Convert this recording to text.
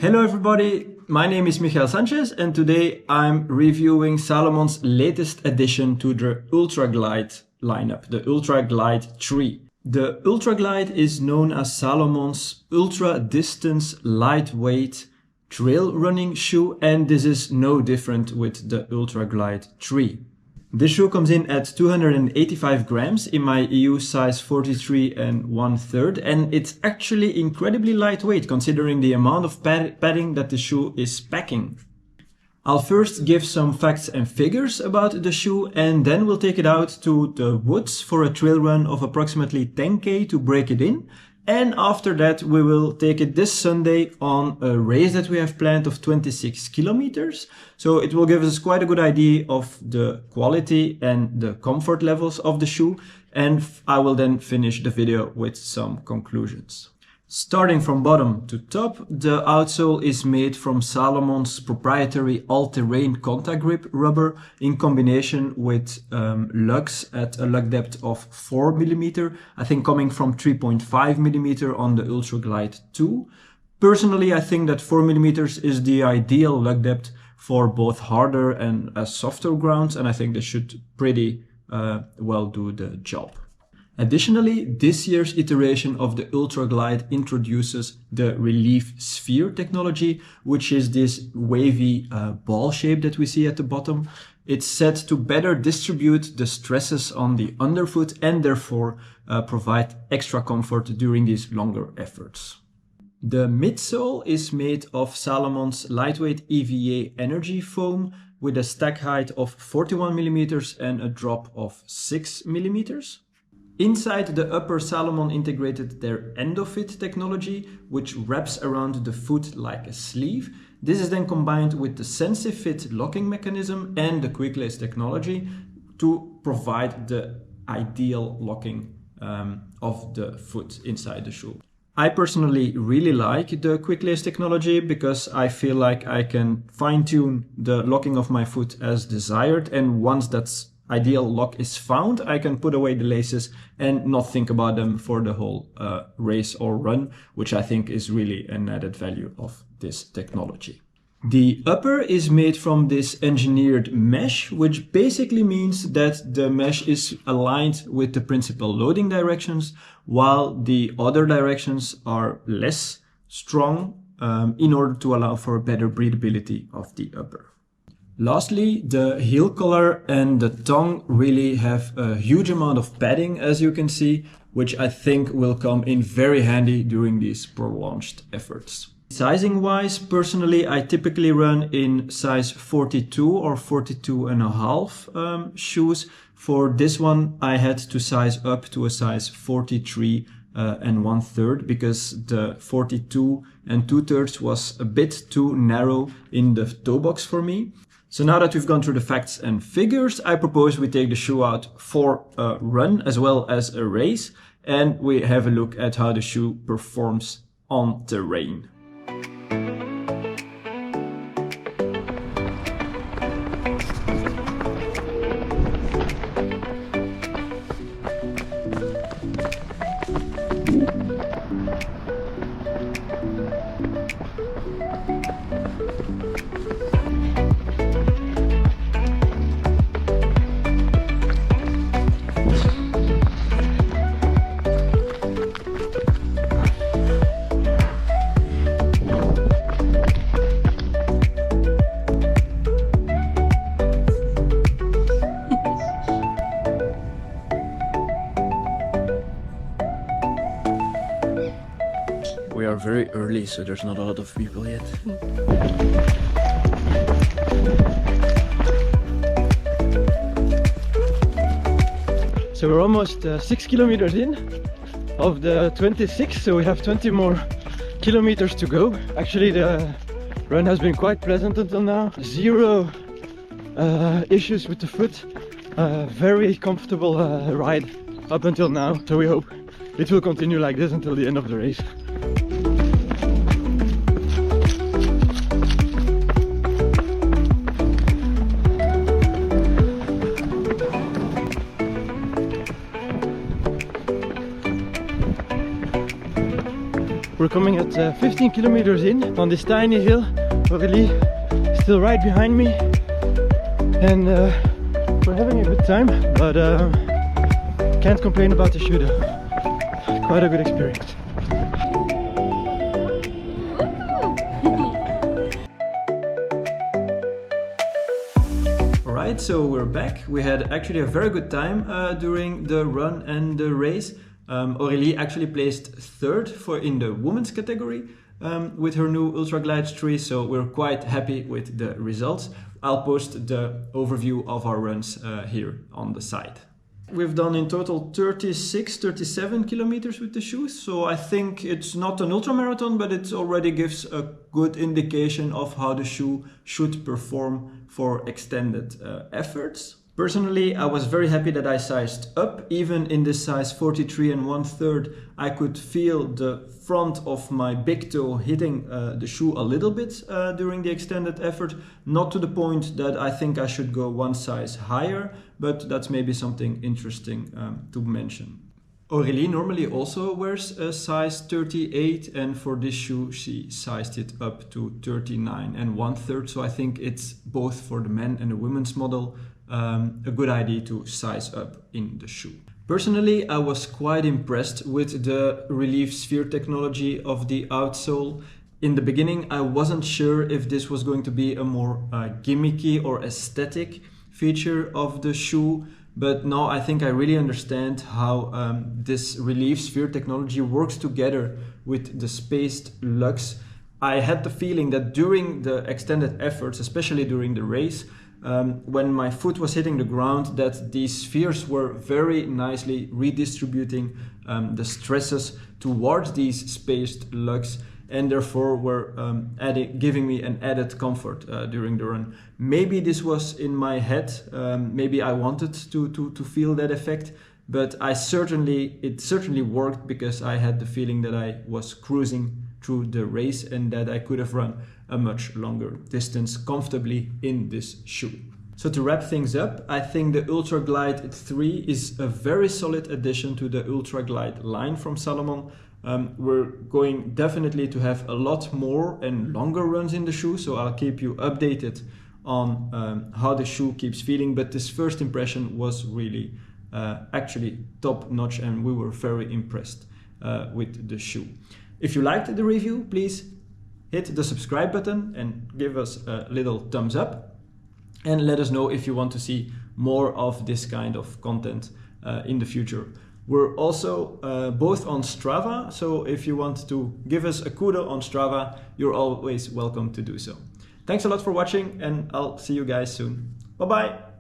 Hello everybody, my name is Michael Sanchez and today I'm reviewing Salomon's latest addition to the Ultra Glide lineup, the Ultra Glide 3. The Ultra Glide is known as Salomon's ultra distance lightweight trail running shoe, and this is no different with the Ultra Glide 3. This shoe comes in at 285 grams in my EU size 43 and 1/3, and it's actually incredibly lightweight considering the amount of padding that the shoe is packing. I'll first give some facts and figures about the shoe, and then we'll take it out to the woods for a trail run of approximately 10k to break it in. And after that, we will take it this Sunday on a race that we have planned of 26 kilometers. So it will give us quite a good idea of the quality and the comfort levels of the shoe. And I will then finish the video with some conclusions. Starting from bottom to top, the outsole is made from Salomon's proprietary all-terrain contact grip rubber in combination with lugs at a lug depth of 4 mm, I think coming from 3.5 mm on the Ultra Glide 2. Personally, I think that 4 mm is the ideal lug depth for both harder and softer grounds, and I think this should pretty well do the job. Additionally, this year's iteration of the Ultra Glide introduces the Relief Sphere technology, which is this wavy ball shape that we see at the bottom. It's set to better distribute the stresses on the underfoot and therefore provide extra comfort during these longer efforts. The midsole is made of Salomon's lightweight EVA energy foam with a stack height of 41 mm and a drop of 6 mm. Inside the upper, Salomon integrated their EndoFit technology, which wraps around the foot like a sleeve. This is then combined with the SensiFit locking mechanism and the quick lace technology to provide the ideal locking of the foot inside the shoe. I personally really like the quick lace technology because I feel like I can fine-tune the locking of my foot as desired, and once that's ideal lock is found, I can put away the laces and not think about them for the whole race or run, which I think is really an added value of this technology. The upper is made from this engineered mesh, which basically means that the mesh is aligned with the principal loading directions, while the other directions are less strong in order to allow for better breathability of the upper. Lastly, the heel collar and the tongue really have a huge amount of padding, as you can see, which I think will come in very handy during these prolonged efforts. Sizing wise, personally, I typically run in size 42 or 42.5 shoes. For this one, I had to size up to a size 43 and 1/3 because the 42 and 2/3 was a bit too narrow in the toe box for me. So now that we've gone through the facts and figures, I propose we take the shoe out for a run as well as a race, and we have a look at how the shoe performs on terrain. We are very early, so there's not a lot of people yet. So we're almost 6 kilometers in of the 26, so we have 20 more kilometers to go. Actually, the run has been quite pleasant until now. Zero issues with the foot. Very comfortable ride up until now, so we hope it will continue like this until the end of the race. We're coming at 15 kilometers in on this tiny hill. Aurélie is still right behind me, and we're having a good time, but can't complain about the shoe though. Quite a good experience. Alright, so we're back. We had actually a very good time during the run and the race. Aurélie actually placed third in the women's category with her new Ultra Glide 3, so we're quite happy with the results. I'll post the overview of our runs here on the site. We've done in total 37 kilometers with the shoes, so I think it's not an ultra marathon, but it already gives a good indication of how the shoe should perform for extended efforts. Personally, I was very happy that I sized up. Even in this size 43 1/3, I could feel the front of my big toe hitting the shoe a little bit during the extended effort. Not to the point that I think I should go one size higher, but that's maybe something interesting to mention. Aurélie normally also wears a size 38, and for this shoe she sized it up to 39 1/3, so I think it's both for the men and the women's model a good idea to size up in the shoe. Personally, I was quite impressed with the relief sphere technology of the outsole. In the beginning, I wasn't sure if this was going to be a more gimmicky or aesthetic feature of the shoe, but now I think I really understand how this relief sphere technology works together with the spaced lugs. I had the feeling that during the extended efforts, especially during the race, when my foot was hitting the ground, that these spheres were very nicely redistributing the stresses towards these spaced lugs, and therefore were giving me an added comfort during the run. Maybe this was in my head, maybe I wanted to feel that effect, but it certainly worked, because I had the feeling that I was cruising through the race and that I could have run a much longer distance comfortably in this shoe. So to wrap things up, I think the Ultra Glide 3 is a very solid addition to the Ultra Glide line from Salomon. We're going definitely to have a lot more and longer runs in the shoe, so I'll keep you updated on how the shoe keeps feeling, but this first impression was really actually top notch, and we were very impressed with the shoe. If you liked the review, please hit the subscribe button and give us a little thumbs up, and let us know if you want to see more of this kind of content in the future. We're also both on Strava, so if you want to give us a kudo on Strava, you're always welcome to do so. Thanks a lot for watching, and I'll see you guys soon. Bye bye!